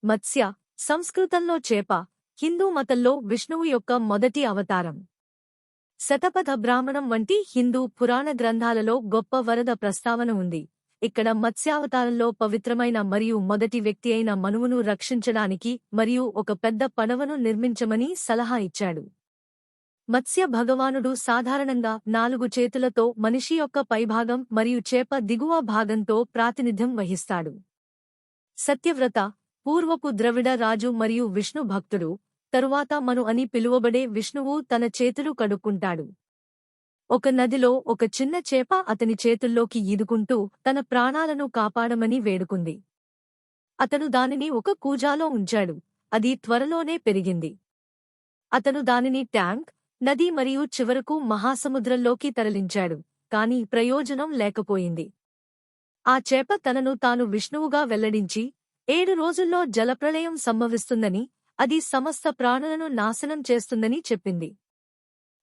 మత్స్య సంస్కృతంలో చేప, హిందూ మతంలో విష్ణువు యొక్క మొదటి అవతారం. శతపథ బ్రాహ్మణం వంటి హిందూ పురాణ గ్రంథాలలో గొప్ప వరద ప్రస్తావన ఉంది. ఇక్కడ మత్స్యావతారంలో పవిత్రమైన మరియు మొదటి వ్యక్తి అయిన మనువును రక్షించడానికి మరియు ఒక పెద్ద పడవను నిర్మించమని సలహా ఇచ్చాడు. మత్స్య భగవానుడు సాధారణంగా 4 చేతులతో మనిషి యొక్క పైభాగం మరియు చేప దిగువ భాగంతో ప్రాతినిధ్యం వహిస్తాడు. సత్యవ్రత, పూర్వపు ద్రవిడ రాజు మరియు విష్ణు భక్తుడు, తరువాత మను అని పిలువబడే విష్ణువు తన చేతులు కడుక్కుంటాడు. ఒక నదిలో ఒక చిన్న చేప అతని చేతుల్లోకి ఈదుకుంటూ తన ప్రాణాలను కాపాడమని వేడుకుంది. అతను దానిని ఒక కూజాలో ఉంచాడు. అది త్వరలోనే పెరిగింది. అతను దానిని ట్యాంక్, నది మరియు చివరకు మహాసముద్రంలోకి తరలించాడు, కాని ప్రయోజనం లేకపోయింది. ఆ చేప తనను తాను విష్ణువుగా వెల్లడించి 7 రోజుల్లో జలప్రళయం సంభవిస్తుందని, అది సమస్త ప్రాణులను నాశనం చేస్తుందని చెప్పింది.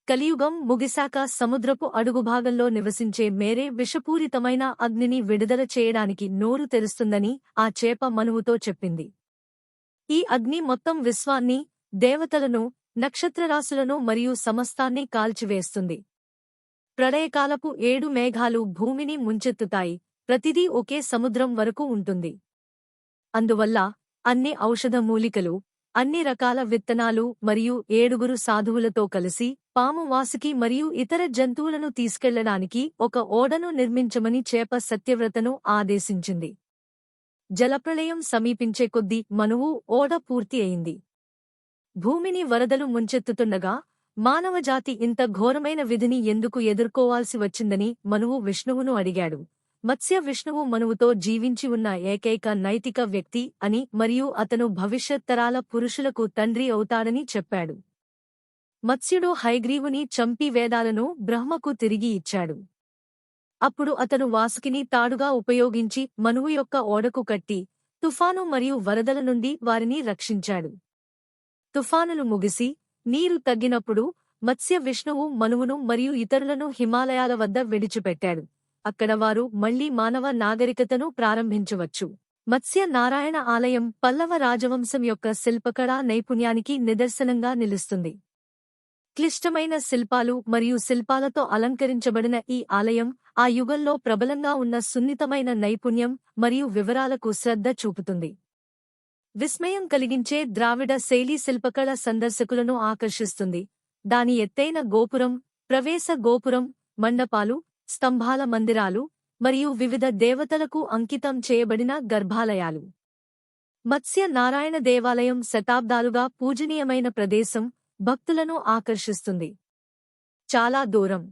కలియుగం ముగిశాక సముద్రపు అడుగుభాగంలో నివసించే మేరే విషపూరితమైన అగ్నిని విడుదల చేయడానికి నోరు తెరుస్తుందని ఆ చేప మనువుతో చెప్పింది. ఈ అగ్ని మొత్తం విశ్వాన్ని, దేవతలను, నక్షత్రరాశులను మరియు సమస్తాన్ని కాల్చివేస్తుంది. ప్రళయకాలపు 7 మేఘాలు భూమిని ముంచెత్తుతాయి. ప్రతిదీ ఒకే సముద్రం వరకు ఉంటుంది. అందువల్ల అన్ని ఔషధ మూలికలు, అన్ని రకాల విత్తనాలు మరియు 7 సాధువులతో కలిసి పాము వాసుకి మరియు ఇతర జంతువులను తీసుకెళ్లడానికి ఒక ఓడను నిర్మించమని చేప సత్యవ్రతను ఆదేశించింది. జలప్రళయం సమీపించే కొద్దీ మనువు ఓడ పూర్తి అయింది. భూమిని వరదలు ముంచెత్తుతుండగా మానవజాతి ఇంత ఘోరమైన విధిని ఎందుకు ఎదుర్కోవాల్సి వచ్చిందని మనువు విష్ణువును అడిగాడు. మత్స్య విష్ణువు మనువుతో జీవించి ఉన్న ఏకైక నైతిక వ్యక్తి అని మరియు అతను భవిష్యత్ తరాల పురుషులకు తండ్రి అవుతాడని చెప్పాడు. మత్స్యుడు హయగ్రీవుని చంపి వేదాలను బ్రహ్మకు తిరిగి ఇచ్చాడు. అప్పుడు అతను వాసుకిని తాడుగా ఉపయోగించి మనువు యొక్క ఓడకు కట్టి తుఫాను మరియు వరదల నుండి వారిని రక్షించాడు. తుఫానులు ముగిసి నీరు తగ్గినప్పుడు మత్స్య విష్ణువు మనువును మరియు ఇతరులను హిమాలయాల వద్ద విడిచిపెట్టాడు. అక్కడ వారు మళ్లీ మానవ నాగరికతను ప్రారంభించవచ్చు. మత్స్య నారాయణ ఆలయం పల్లవ రాజవంశం యొక్క శిల్పకళా నైపుణ్యానికి నిదర్శనంగా నిలుస్తుంది. క్లిష్టమైన శిల్పాలు మరియు శిల్పాలతో అలంకరించబడిన ఈ ఆలయం ఆ యుగంలో ప్రబలంగా ఉన్న సున్నితమైన నైపుణ్యం మరియు వివరాలకు శ్రద్ధ చూపుతుంది. విస్మయం కలిగించే ద్రావిడ శైలి శిల్పకళ సందర్శకులను ఆకర్షిస్తుంది. దాని ఎత్తైన గోపురం, ప్రవేశ గోపురం, మండపాలు, స్తంభాల మందిరాలు మరియు వివిధ దేవతలకు అంకితం చేయబడిన గర్భాలయాలు. మత్స్య నారాయణ దేవాలయం శతాబ్దాలుగా పూజనీయమైన ప్రదేశం, భక్తులను ఆకర్షిస్తుంది. చాలా దూరం.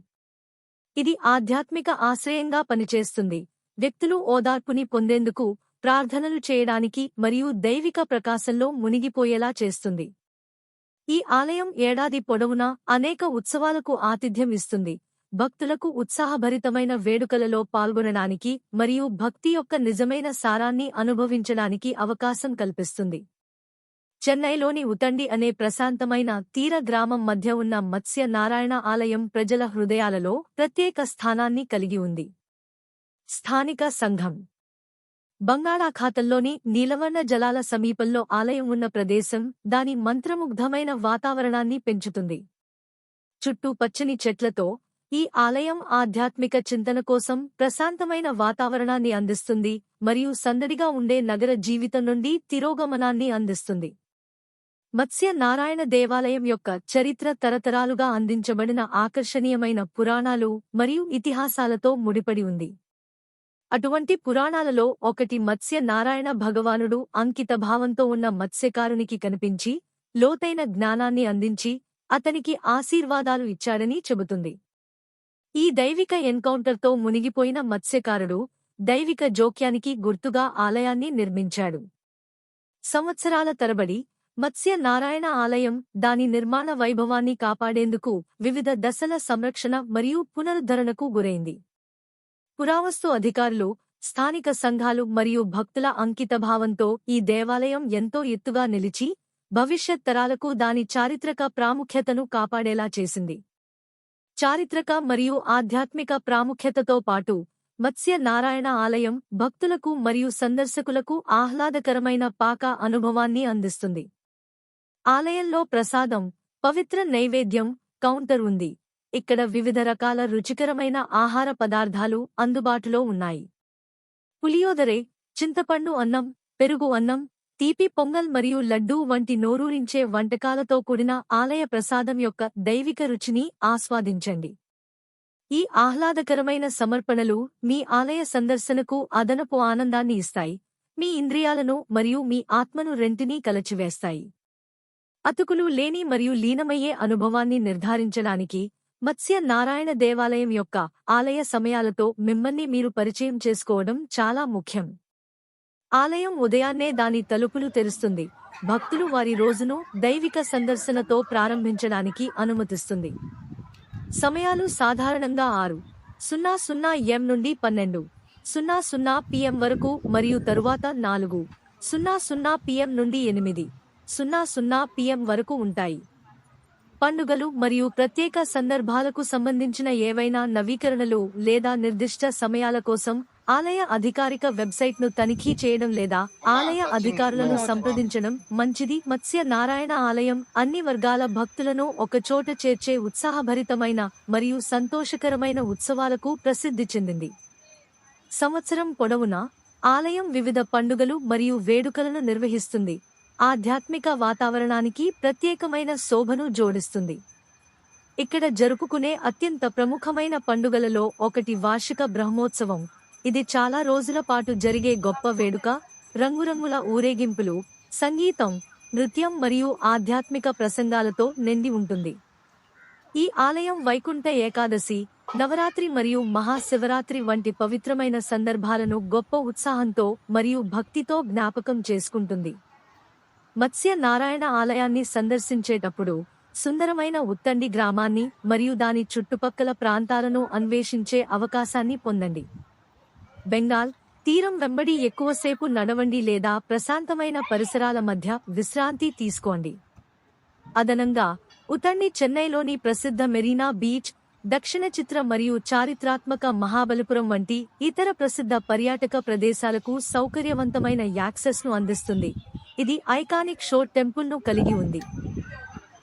ఇది ఆధ్యాత్మిక ఆశ్రయంగా పనిచేస్తుంది. వ్యక్తులు ఓదార్పుని పొందేందుకు, ప్రార్థనలు చేయడానికి మరియు దైవిక ప్రకాశంలో మునిగిపోయేలా చేస్తుంది. ఈ ఆలయం ఏడాది పొడవునా అనేక ఉత్సవాలకు ఆతిథ్యం ఇస్తుంది. భక్తులకు ఉత్సాహభరితమైన వేడుకలలో పాల్గొనడానికి మరియు భక్తి యొక్క నిజమైన సారాన్ని అనుభవించడానికి అవకాశం కల్పిస్తుంది. చెన్నైలోని ఉతండి అనే ప్రశాంతమైన తీర గ్రామం మధ్య ఉన్న మత్స్య నారాయణ ఆలయం ప్రజల హృదయాలలో ప్రత్యేక స్థానాన్ని కలిగి ఉంది. స్థానిక సంఘం. బంగాళాఖాతంలోని నీలవర్ణ జలాల సమీపంలో ఆలయం ఉన్న ప్రదేశం దాని మంత్రముగ్ధమైన వాతావరణాన్ని పెంచుతుంది. చుట్టూ పచ్చని చెట్లతో ఈ ఆలయం ఆధ్యాత్మిక చింతన కోసం ప్రశాంతమైన వాతావరణాన్ని అందిస్తుంది మరియు సందడిగా ఉండే నగర జీవితం నుండి తిరోగమనాన్ని అందిస్తుంది. మత్స్య నారాయణ దేవాలయం యొక్క చరిత్ర తరతరాలుగా అందించబడిన ఆకర్షణీయమైన పురాణాలు మరియు ఇతిహాసాలతో ముడిపడి ఉంది. అటువంటి పురాణాలలో ఒకటి మత్స్య నారాయణ భగవానుడు అంకితభావంతో ఉన్న మత్స్యకారునికి కనిపించి లోతైన జ్ఞానాన్ని అందించి అతనికి ఆశీర్వాదాలు ఇచ్చాడని చెబుతుంది. ఈ దైవిక ఎన్కౌంటర్తో మునిగిపోయిన మత్స్యకారుడు దైవిక జోక్యానికి గుర్తుగా ఆలయాన్ని నిర్మించాడు. సంవత్సరాల తరబడి మత్స్య నారాయణ ఆలయం దాని నిర్మాణ వైభవాన్ని కాపాడేందుకు వివిధ దశల సంరక్షణ మరియు పునరుద్ధరణకు గురైంది. పురావస్తు అధికారులు, స్థానిక సంఘాలు మరియు భక్తుల అంకితభావంతో ఈ దేవాలయం ఎంతో ఎత్తుగా నిలిచి భవిష్యత్ తరాలకు దాని చారిత్రక ప్రాముఖ్యతను కాపాడేలా చేసింది. చారిత్రక మరియు ఆధ్యాత్మిక ప్రాముఖ్యతతో పాటు మత్స్య నారాయణ ఆలయం భక్తులకు మరియు సందర్శకులకు ఆహ్లాదకరమైన పాక అనుభవాన్ని అందిస్తుంది. ఆలయంలో ప్రసాదం, పవిత్ర నైవేద్యం కౌంటర్ ఉంది. ఇక్కడ వివిధ రకాల రుచికరమైన ఆహార పదార్థాలు అందుబాటులో ఉన్నాయి. పులియోదరే, చింతపండు అన్నం, పెరుగు అన్నం, తీపి పొంగల్ మరియు లడ్డూ వంటి నోరూరించే వంటకాలతో కూడిన ఆలయ ప్రసాదం యొక్క దైవిక రుచిని ఆస్వాదించండి. ఈ ఆహ్లాదకరమైన సమర్పణలు మీ ఆలయ సందర్శనకు అదనపు ఆనందాన్ని ఇస్తాయి, మీ ఇంద్రియాలను మరియు మీ ఆత్మను రెంటినీ కలచివేస్తాయి. అతుకులు లేని మరియు లీనమయ్యే అనుభవాన్ని నిర్ధారించడానికి మత్స్య నారాయణ దేవాలయం యొక్క ఆలయ సమయాలతో మిమ్మల్ని మీరు పరిచయం చేసుకోవడం చాలా ముఖ్యం. ఆలయం ఉదయాన్నే దాని తలుపులు తెరుస్తుంది, భక్తులు వారి రోజును దైవిక సందర్శనతో ప్రారంభించడానికి అనుమతిస్తుంది. సమయాలు సాధారణంగా 6:00 am నుండి 12:00 pm వరకు మరియు తరువాత 4:00 pm నుండి 8:00 pm వరకు ఉంటాయి. పండుగలు మరియు ప్రత్యేక సందర్భాలకు సంబంధించిన ఏవైనా నవీకరణలు లేదా నిర్దిష్ట సమయాల కోసం ఆలయ అధికారిక వెబ్సైట్ను తనిఖీ చేయడం లేదా ఆలయ అధికారులను సంప్రదించడం మంచిది. మత్స్య నారాయణ ఆలయం అన్ని వర్గాల భక్తులను ఒకచోట చేర్చే ఉత్సాహభరితమైన మరియు సంతోషకరమైన ఉత్సవాలకు ప్రసిద్ధి చెందింది. సంవత్సరం పొడవునా ఆలయం వివిధ పండుగలు మరియు వేడుకలను నిర్వహిస్తుంది, ఆధ్యాత్మిక వాతావరణానికి ప్రత్యేకమైన శోభను జోడిస్తుంది. ఇక్కడ జరుపుకునే అత్యంత ప్రముఖమైన పండుగలలో ఒకటి వార్షిక బ్రహ్మోత్సవం. ఇది చాలా రోజుల పాటు జరిగే గొప్ప వేడుక, రంగురంగుల ఊరేగింపులు, సంగీతం, నృత్యం మరియు ఆధ్యాత్మిక ప్రసంగాలతో నిండి ఉంటుంది. ఈ ఆలయం వైకుంఠ ఏకాదశి, నవరాత్రి మరియు మహాశివరాత్రి వంటి పవిత్రమైన సందర్భాలను గొప్ప ఉత్సాహంతో మరియు భక్తితో జ్ఞాపకం చేసుకుంటుంది. మత్స్య నారాయణ ఆలయాన్ని సందర్శించేటప్పుడు సుందరమైన ఉత్తండి గ్రామాన్ని మరియు దాని చుట్టుపక్కల ప్రాంతాలను అన్వేషించే అవకాశాన్ని పొందండి. బెంగాల్ తీరం వెంబడి ఎక్కువసేపు నడవండి లేదా ప్రశాంతమైన పరిసరాల మధ్య విశ్రాంతి తీసుకోండి. అదనంగా ఉతండి చెన్నైలోని ప్రసిద్ధ మెరీనా బీచ్, దక్షిణ చిత్ర మరియు చారిత్రాత్మక మహాబలిపురం వంటి ఇతర ప్రసిద్ధ పర్యాటక ప్రదేశాలకు సౌకర్యవంతమైన యాక్సెస్ను అందిస్తుంది. ఇది ఐకానిక్ షో టెంపుల్ను కలిగి ఉంది.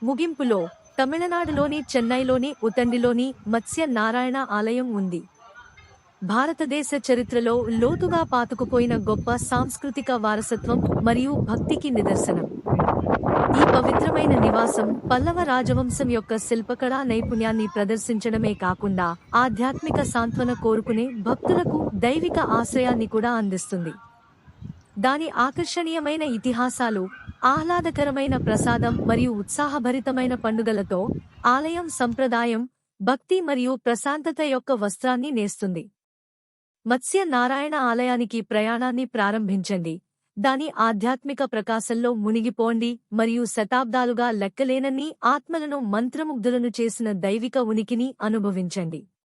ముగింపులో తమిళనాడులోని చెన్నైలోని ఉతండిలోని మత్స్య నారాయణ ఆలయం ఉంది. భారతదేశ చరిత్రలో లోతుగా పాతుకుపోయిన గొప్ప సాంస్కృతిక వారసత్వం మరియు భక్తికి నిదర్శనం. ఈ పవిత్రమైన నివాసం పల్లవ రాజవంశం యొక్క శిల్పకళా నైపుణ్యాన్ని ప్రదర్శించడమే కాకుండా ఆధ్యాత్మిక సాంత్వన కోరుకునే భక్తులకు దైవిక ఆశ్రయాన్ని కూడా అందిస్తుంది. దాని ఆకర్షణీయమైన ఇతిహాసాలు, ఆహ్లాదకరమైన ప్రసాదం మరియు ఉత్సాహభరితమైన పండుగలతో ఆలయం సంప్రదాయం, భక్తి మరియు ప్రశాంతత యొక్క వస్త్రాన్ని నేస్తుంది. మత్స్య నారాయణ ఆలయానికి ప్రయాణాన్ని ప్రారంభించండి, దాని ఆధ్యాత్మిక ప్రకాశంలో మునిగిపోండి మరియు శతాబ్దాలుగా లెక్కలేనన్ని ఆత్మలను మంత్రముగ్ధులను చేసిన దైవిక ఉనికిని అనుభవించండి.